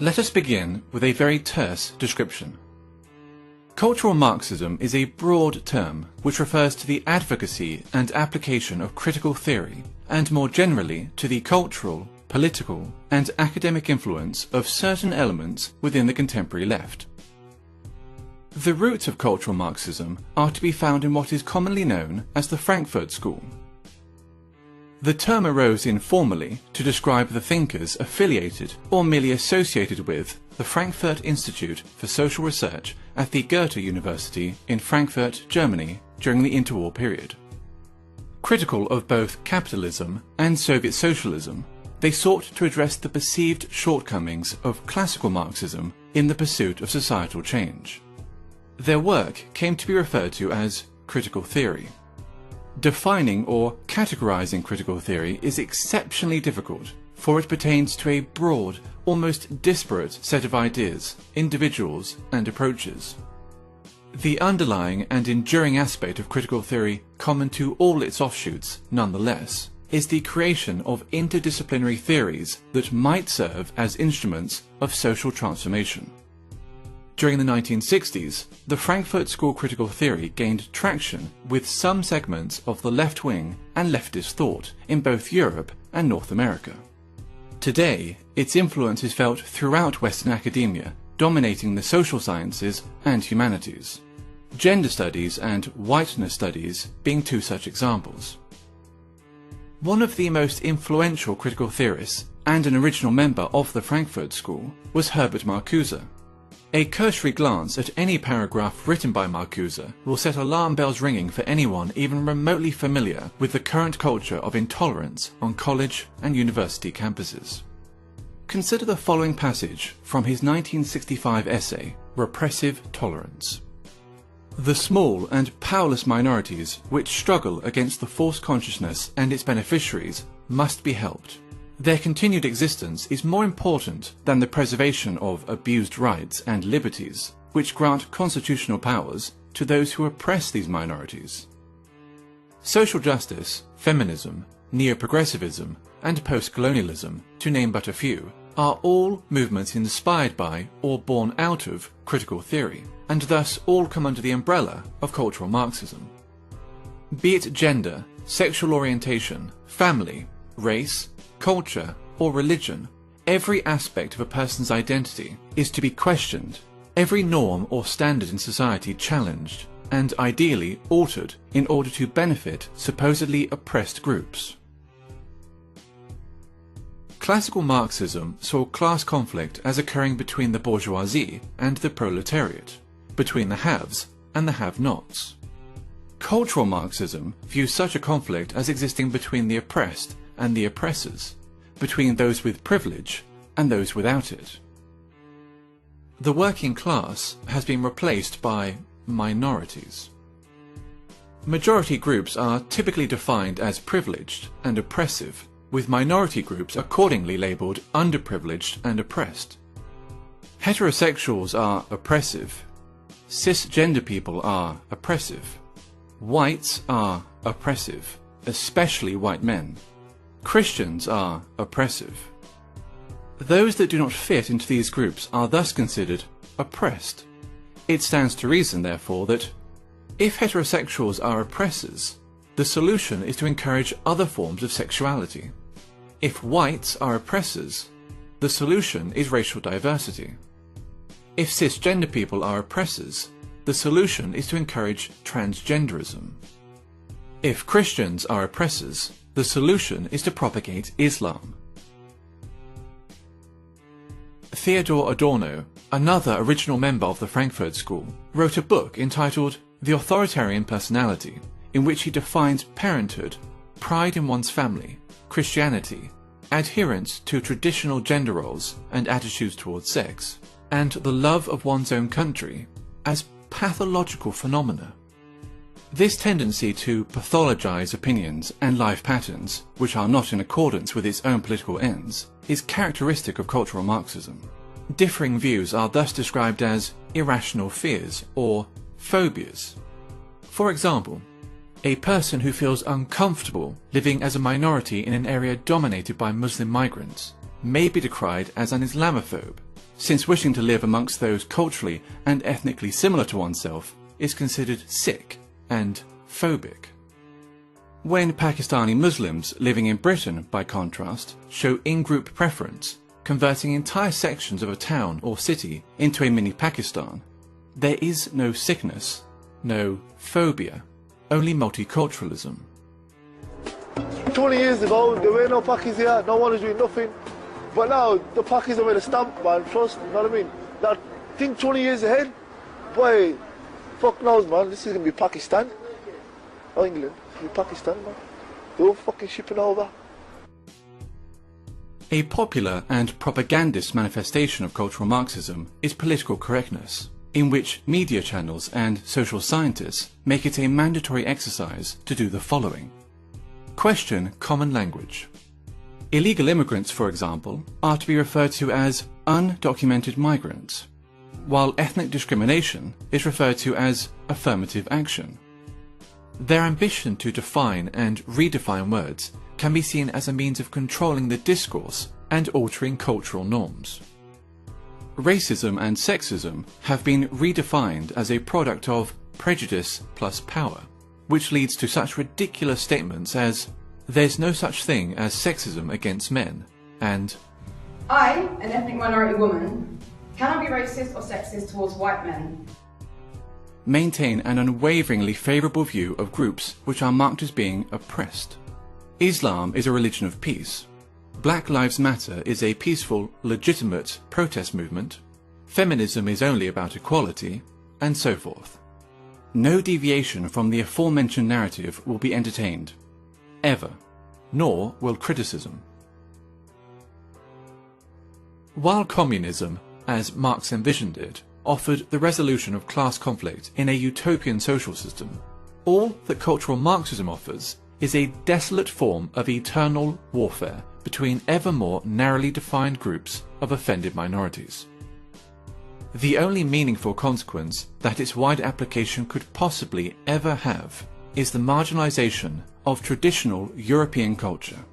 Let us begin with a very terse description. Cultural Marxism is a broad term which refers to the advocacy and application of critical theory, and more generally to the cultural, political, and academic influence of certain elements within the contemporary left. The roots of cultural Marxism are to be found in what is commonly known as the Frankfurt School. The term arose informally to describe the thinkers affiliated or merely associated with the Frankfurt Institute for Social Research at the Goethe University in Frankfurt, Germany during the interwar period. Critical of both capitalism and Soviet socialism, they sought to address the perceived shortcomings of classical Marxism in the pursuit of societal change. Their work came to be referred to as critical theory. Defining or categorizing critical theory is exceptionally difficult, for it pertains to a broad, almost disparate set of ideas, individuals, and approaches. The underlying and enduring aspect of critical theory, common to all its offshoots, nonetheless, is the creation of interdisciplinary theories that might serve as instruments of social transformation. During the 1960s, the Frankfurt School critical theory gained traction with some segments of the left-wing and leftist thought in both Europe and North America. Today, its influence is felt throughout Western academia, dominating the social sciences and humanities. Gender studies and whiteness studies being two such examples. One of the most influential critical theorists and an original member of the Frankfurt School was Herbert Marcuse. A cursory glance at any paragraph written by Marcuse will set alarm bells ringing for anyone even remotely familiar with the current culture of intolerance on college and university campuses. Consider the following passage from his 1965 essay, Repressive Tolerance. The small and powerless minorities which struggle against the false consciousness and its beneficiaries must be helped. Their continued existence is more important than the preservation of abused rights and liberties, which grant constitutional powers to those who oppress these minorities. Social justice, feminism, neo-progressivism, and post-colonialism, to name but a few, are all movements inspired by or born out of critical theory, and thus all come under the umbrella of cultural Marxism. Be it gender, sexual orientation, family, race, culture, or religion, every aspect of a person's identity is to be questioned, every norm or standard in society challenged, and ideally altered in order to benefit supposedly oppressed groups. Classical Marxism saw class conflict as occurring between the bourgeoisie and the proletariat, between the haves and the have-nots. Cultural Marxism views such a conflict as existing between the oppressed and the oppressors, between those with privilege and those without it. The working class has been replaced by minorities. Majority groups are typically defined as privileged and oppressive, with minority groups accordingly labelled underprivileged and oppressed. Heterosexuals are oppressive, cisgender people are oppressive, whites are oppressive, especially white men. Christians are oppressive. Those that do not fit into these groups are thus considered oppressed. It stands to reason, therefore, that if heterosexuals are oppressors, the solution is to encourage other forms of sexuality. If whites are oppressors, the solution is racial diversity. If cisgender people are oppressors, the solution is to encourage transgenderism. If Christians are oppressors, the solution is to propagate Islam. Theodor Adorno, another original member of the Frankfurt School, wrote a book entitled The Authoritarian Personality, in which he defines parenthood, pride in one's family, Christianity, adherence to traditional gender roles and attitudes towards sex, and the love of one's own country as pathological phenomena. This tendency to pathologize opinions and life patterns, which are not in accordance with its own political ends, is characteristic of cultural Marxism. Differing views are thus described as irrational fears or phobias. For example, a person who feels uncomfortable living as a minority in an area dominated by Muslim migrants may be decried as an Islamophobe, since wishing to live amongst those culturally and ethnically similar to oneself is considered sick and phobic. When Pakistani Muslims living in Britain, by contrast, show in-group preference, converting entire sections of a town or city into a mini Pakistan, there is no sickness, no phobia, only multiculturalism. 20 years ago, there were no Pakis here, no one was doing nothing. But now, the Pakis have made a stamp, man, trust, you know what I mean? Now, think 20 years ahead, boy, fuck knows, man, this is going to be Pakistan. Or England, it's going to be Pakistan, man. They're all fucking shipping over. A popular and propagandist manifestation of cultural Marxism is political correctness, in which media channels and social scientists make it a mandatory exercise to do the following. Question common language. Illegal immigrants, for example, are to be referred to as undocumented migrants, while ethnic discrimination is referred to as affirmative action. Their ambition to define and redefine words can be seen as a means of controlling the discourse and altering cultural norms. Racism and sexism have been redefined as a product of prejudice plus power, which leads to such ridiculous statements as, "There's no such thing as sexism against men," and I, an ethnic minority woman, cannot be racist or sexist towards white men. Maintain an unwaveringly favourable view of groups which are marked as being oppressed. Islam is a religion of peace. Black Lives Matter is a peaceful, legitimate protest movement. Feminism is only about equality, and so forth. No deviation from the aforementioned narrative will be entertained, ever, nor will criticism. While communism, as Marx envisioned it, offered the resolution of class conflict in a utopian social system, all that cultural Marxism offers is a desolate form of eternal warfare between ever more narrowly defined groups of offended minorities. The only meaningful consequence that its wide application could possibly ever have is the marginalization of traditional European culture.